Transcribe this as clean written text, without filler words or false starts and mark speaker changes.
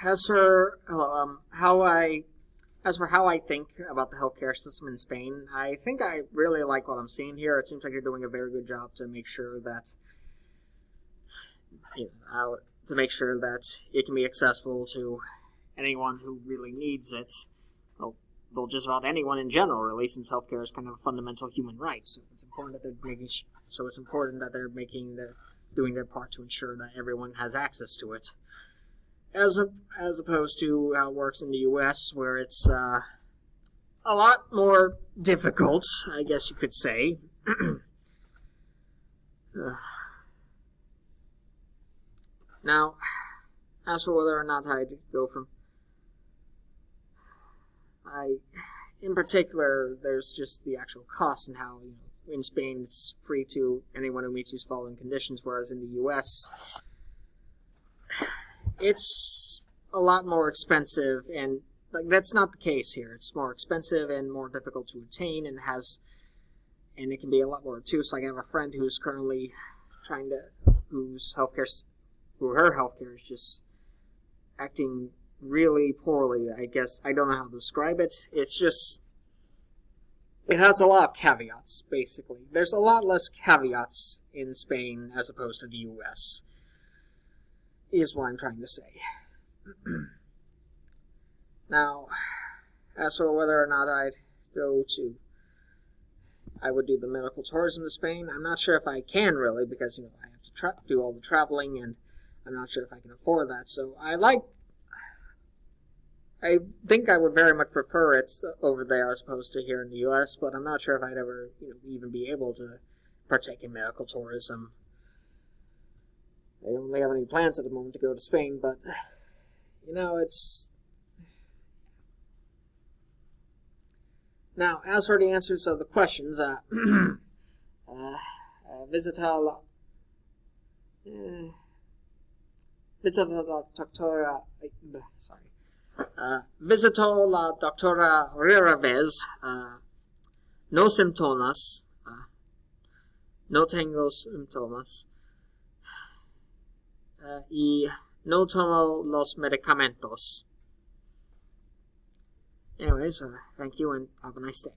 Speaker 1: as for how I think about the healthcare system in Spain, I think I really like what I'm seeing here. It seems like you're doing a very good job to make sure that it can be accessible to anyone who really needs it. Well, just about anyone in general, really, since healthcare is kind of a fundamental human right. So it's important that they're doing their part to ensure that everyone has access to it. As opposed to how it works in the U.S., where it's a lot more difficult, I guess you could say. Now, as for whether or not I'd go from... in particular, there's just the actual cost and how, in Spain it's free to anyone who meets these following conditions, whereas in the U.S. it's a lot more expensive, and that's not the case here. It's more expensive and more difficult to attain, and it can be a lot more obtuse. Like I have a friend who's currently her healthcare is just acting really poorly. I guess I don't know how to describe it. It's just it has a lot of caveats. Basically, there's a lot less caveats in Spain as opposed to the U.S. is what I'm trying to say. Now, as for whether or not I would do the medical tourism to Spain, I'm not sure if I can really, because I have to do all the traveling, and I'm not sure if I can afford that. So I think I would very much prefer it over there as opposed to here in the U.S., but I'm not sure if I'd ever even be able to partake in medical tourism. I don't really have any plans at the moment to go to Spain, but it's... Now, as for the answers of the questions, visita la visito la doctora rara vez, no síntomas, no tengo síntomas, y no tomo los medicamentos. Anyways, thank you and have a nice day.